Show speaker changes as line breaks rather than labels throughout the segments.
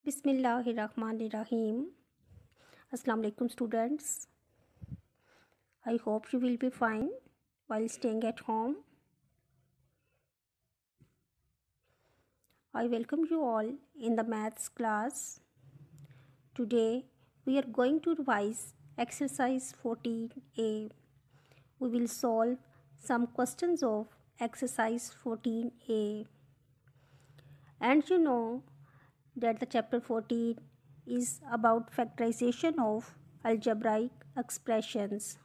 Bismillahirrahmanirrahim. Assalamu alaikum students. I hope you will be fine while staying at home. I welcome you all in the maths class. Today we are going to revise exercise 14a. We will solve some questions of exercise 14a. And you know that the chapter 14 is about factorization of algebraic expressions.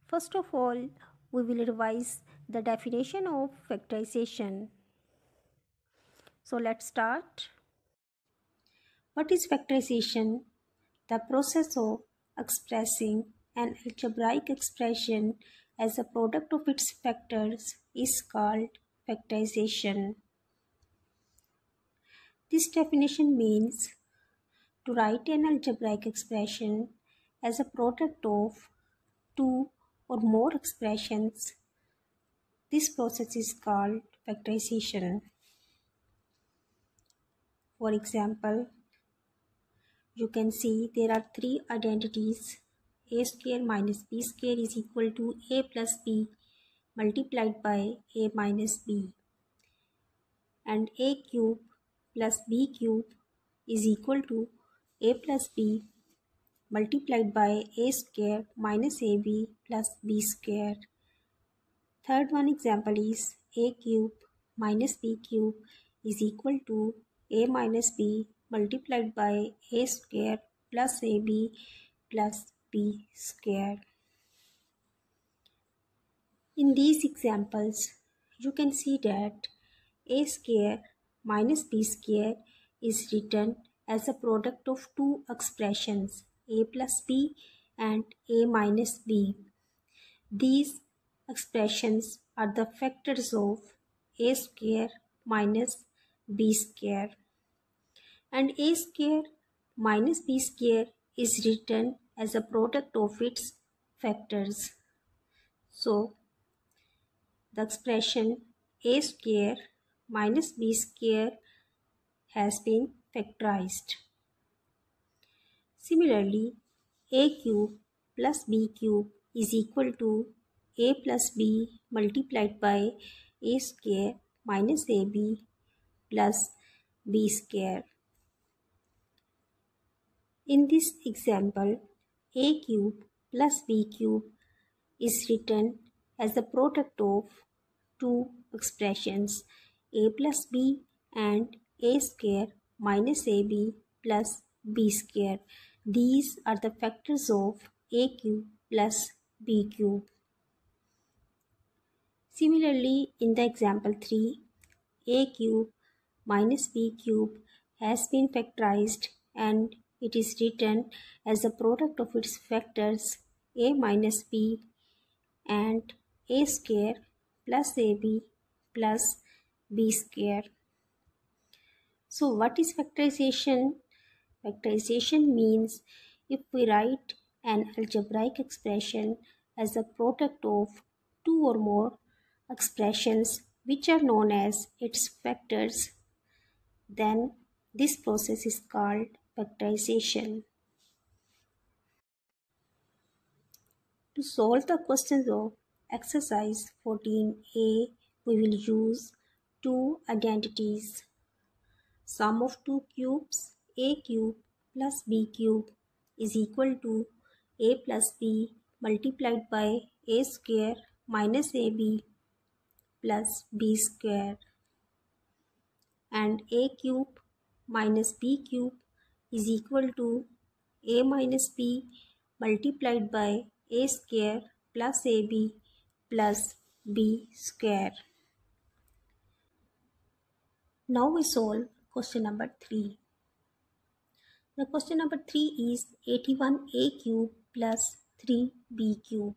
First of all, we will revise the definition of factorization. So let's start. What is factorization? The process of expressing an algebraic expression as a product of its factors is called factorization. This definition means to write an algebraic expression as a product of two or more expressions. This process is called factorization. For example, you can see there are three identities. A square minus b square is equal to a plus b multiplied by a minus b. And a cube plus b cube is equal to a plus b multiplied by a square minus ab plus b square. Third one example is a cube minus b cube is equal to a minus b multiplied by a square plus ab plus b square. In these examples, you can see that a square minus b square is written as a product of two expressions, a plus b and a minus b. These expressions are the factors of a square minus b square. And a square minus b square is written as a product of its factors. So, the expression a square minus b square has been factorized. Similarly, a cube plus b cube is equal to a plus b multiplied by a square minus ab plus b square. In this example, a cube plus b cube is written as the product of two expressions, a plus b and a square minus ab plus b square. These are the factors of a cube plus b cube. Similarly, in the example 3, a cube minus b cube has been factorized and it is written as a product of its factors a minus b and a square plus ab plus b square. So what is factorization? Factorization means if we write an algebraic expression as a product of two or more expressions which are known as its factors, then this process is called factorization. To solve the questions of exercise 14a, we will use two identities. Sum of two cubes, a cube plus b cube is equal to a plus b multiplied by a square minus ab plus b square. And a cube minus b cube is equal to a minus b multiplied by a square plus ab plus b square. Now we solve question number 3. The question number 3 is 81a cube plus 3b cube.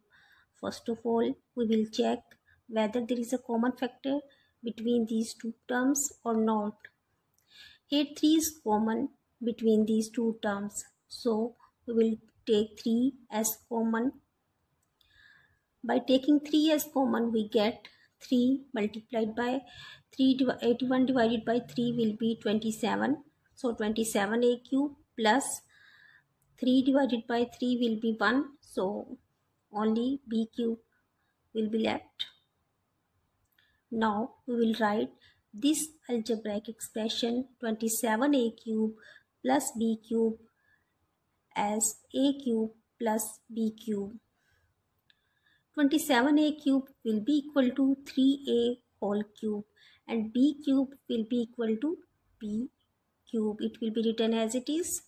First of all, we will check whether there is a common factor between these two terms or not. Here 3 is common between these two terms. So we will take 3 as common. By taking 3 as common, we get 3 multiplied by 81 divided by 3 will be 27. So 27a cube plus 3 divided by 3 will be 1. So only b cube will be left. Now we will write this algebraic expression 27a cube plus b cube as a cube plus b cube. 27a cube will be equal to 3a whole cube and b cube will be equal to b cube. It will be written as it is.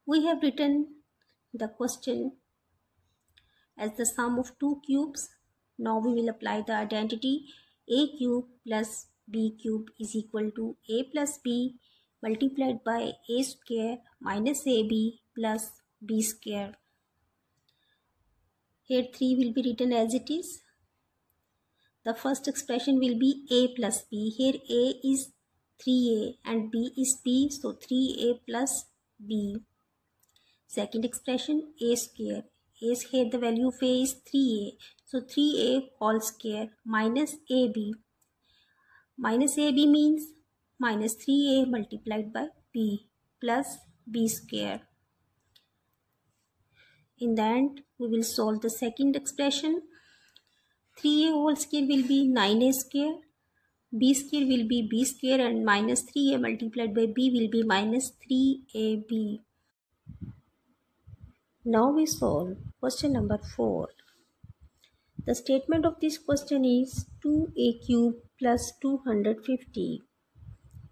We have written the question as the sum of two cubes. Now we will apply the identity a cube plus b cube is equal to a plus b multiplied by a square minus ab plus b square. Here 3 will be written as it is. The first expression will be a plus b. Here a is 3a and b is b, so 3a plus b. Second expression a square. Here the value of a is 3a, so 3a whole square minus ab. Minus ab means minus 3a multiplied by b plus b square. In the end, we will solve the second expression. 3a whole square will be 9a square, b square will be b square and minus 3a multiplied by b will be minus 3ab. Now we solve question number 4. The statement of this question is 2a cube plus 250.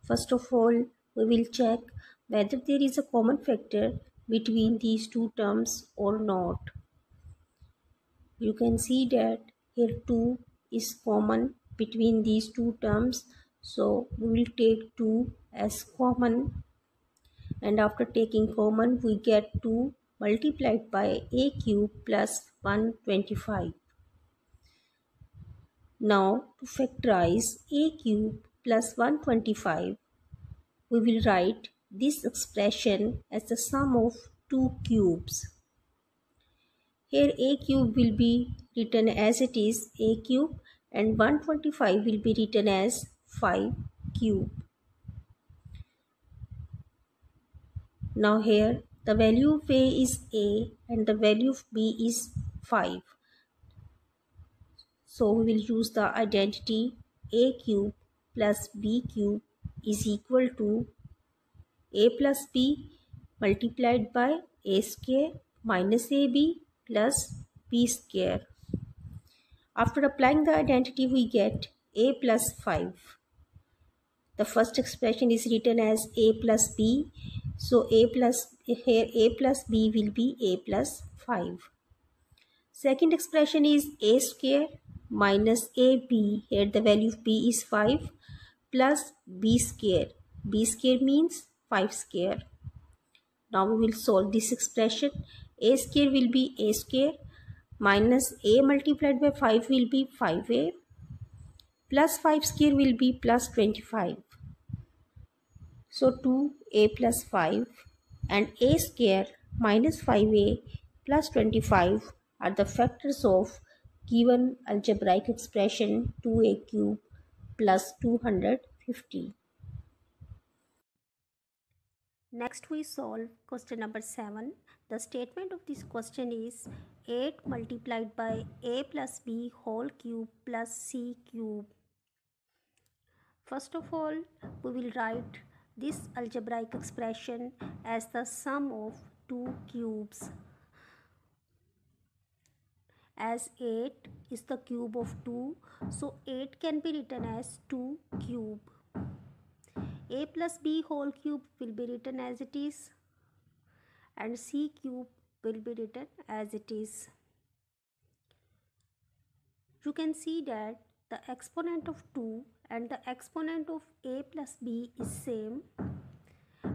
First of all, we will check whether there is a common factor between these two terms or not. You can see that here 2 is common between these two terms. So we will take 2 as common, and after taking common we get 2 multiplied by a cube plus 125. Now to factorize a cube plus 125, we will write this expression as the sum of two cubes. Here a cube will be written as it is a cube and 125 will be written as 5 cube. Now here the value of a is a and the value of b is 5. So we will use the identity a cube plus b cube is equal to a plus b multiplied by a square minus ab plus b square. After applying the identity, we get a plus 5. The first expression is written as a plus b. So here a plus b will be a plus 5. Second expression is a square minus ab. Here the value of b is 5 plus b square. B square means 5 square. Now we will solve this expression. A square will be a square minus a multiplied by 5 will be 5a plus 5 square will be plus 25. So 2a plus 5 and a square minus 5a plus 25 are the factors of given algebraic expression 2a cube plus 250. Next we solve question number 7. The statement of this question is 8 multiplied by a plus b whole cube plus c cube. First of all, we will write this algebraic expression as the sum of two cubes. As 8 is the cube of 2, so 8 can be written as 2 cube. A plus b whole cube will be written as it is and c cube will be written as it is. You can see that the exponent of 2 and the exponent of a plus b is same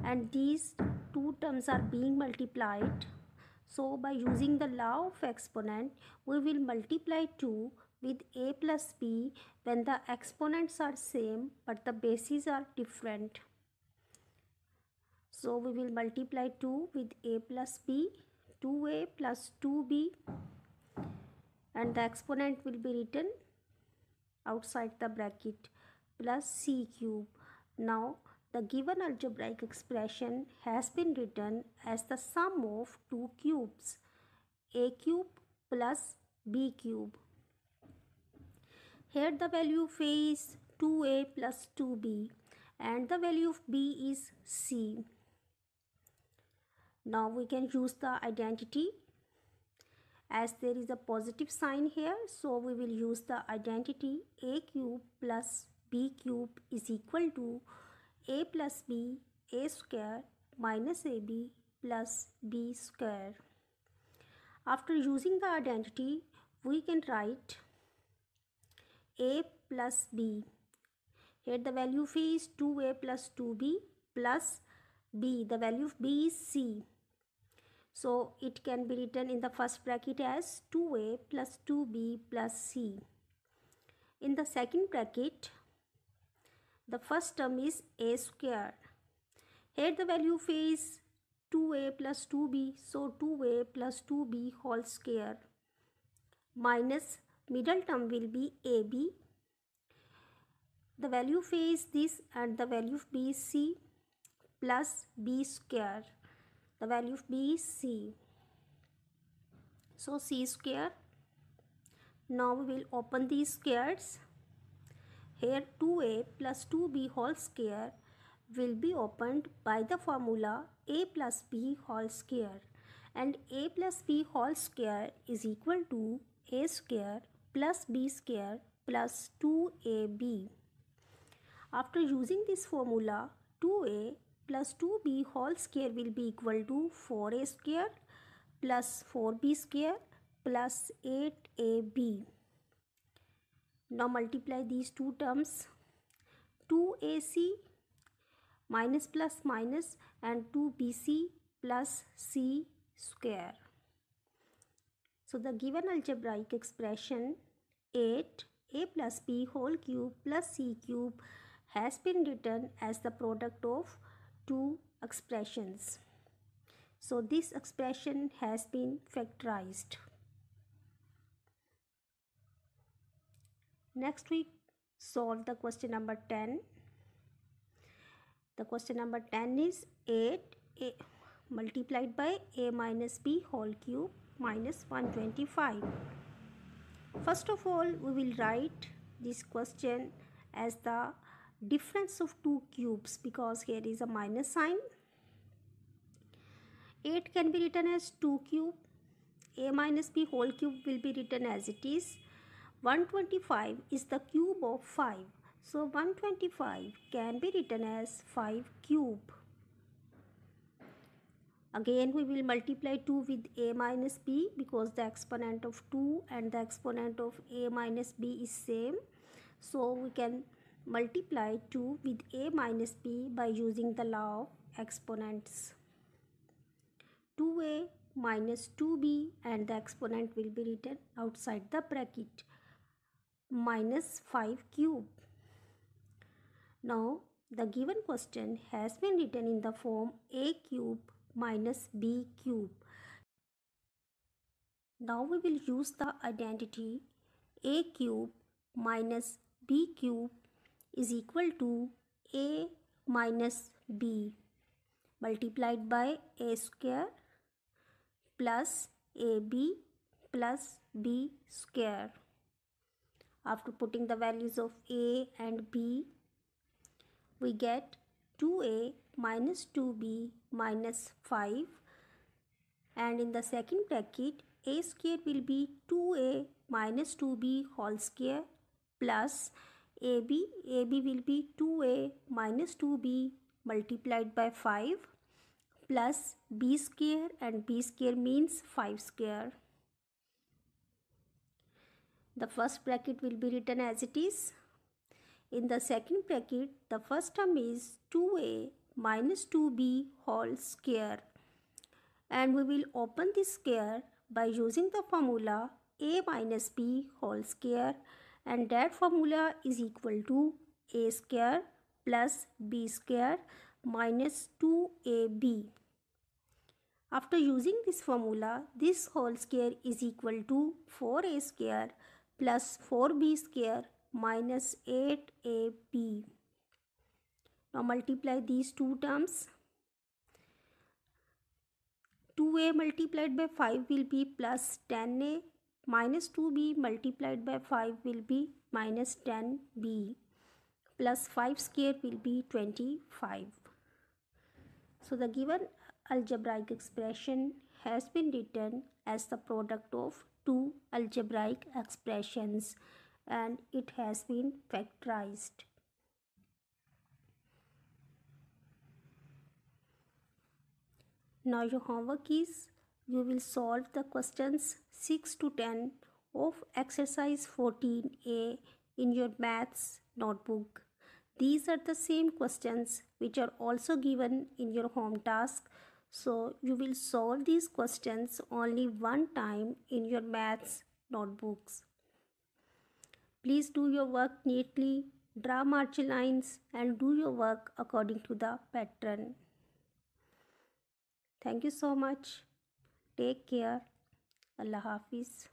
and these two terms are being multiplied. So by using the law of exponent, we will multiply 2 with a plus b when the exponents are same but the bases are different. So we will multiply 2 with a plus b, 2a plus 2b, and the exponent will be written outside the bracket plus c cube. Now the given algebraic expression has been written as the sum of two cubes, a cube plus b cube. Here the value of a is 2a plus 2b and the value of b is c. Now we can use the identity as there is a positive sign here, so we will use the identity a cube plus b cube is equal to a plus b a square minus ab plus b square. After using the identity, we can write a plus b. Here the value of a is 2a plus 2b plus b. The value of b is c. So it can be written in the first bracket as 2a plus 2b plus c. In the second bracket, the first term is a square. Here the value of a is 2a plus 2b, so 2a plus 2b whole square minus middle term will be ab. The value of a is this and the value of b is c plus b square. The value of b is c. So c square. Now we will open these squares. Here 2a plus 2b whole square will be opened by the formula a plus b whole square, and a plus b whole square is equal to a square plus b square plus 2ab. After using this formula, 2a plus 2b whole square will be equal to 4a square plus 4b square plus 8ab. Now multiply these two terms, 2ac minus plus minus and 2bc plus c square. So the given algebraic expression 8a plus b whole cube plus c cube has been written as the product of two expressions. So this expression has been factorized. Next we solve the question number 10. The question number 10 is 8a multiplied by a minus b whole cube minus 125. First of all, we will write this question as the difference of two cubes because here is a minus sign. 8 can be written as 2 cube. A minus b whole cube will be written as it is. 125 is the cube of 5. So 125 can be written as 5 cube. Again we will multiply 2 with a minus b because the exponent of 2 and the exponent of a minus b is same. So we can multiply 2 with a minus b by using the law of exponents. 2a minus 2b and the exponent will be written outside the bracket, minus 5 cube. Now the given question has been written in the form a cube minus b cube. Now we will use the identity a cube minus b cube is equal to a minus b multiplied by a square plus ab plus b square. After putting the values of a and b, we get 2a minus 2b minus 5, and in the second bracket a square will be 2a minus 2b whole square plus ab will be 2a minus 2b multiplied by 5 plus b square, and b square means 5 square. The first bracket will be written as it is. In the second bracket, the first term is 2a minus 2b whole square, and we will open this square by using the formula a minus b whole square, and that formula is equal to a square plus b square minus 2ab. After using this formula, this whole square is equal to 4a square plus 4b square minus 8ab. Now multiply these two terms. 2a multiplied by 5 will be plus 10a, minus 2b multiplied by 5 will be minus 10b, plus 5 square will be 25. So the given algebraic expression has been written as the product of two algebraic expressions and it has been factorized. Now your homework is you will solve the questions 6 to 10 of exercise 14a in your maths notebook. These are the same questions which are also given in your home task. So you will solve these questions only one time in your maths notebooks. Please do your work neatly, draw margin lines and do your work according to the pattern. Thank you so much. Take care. Allah Hafiz.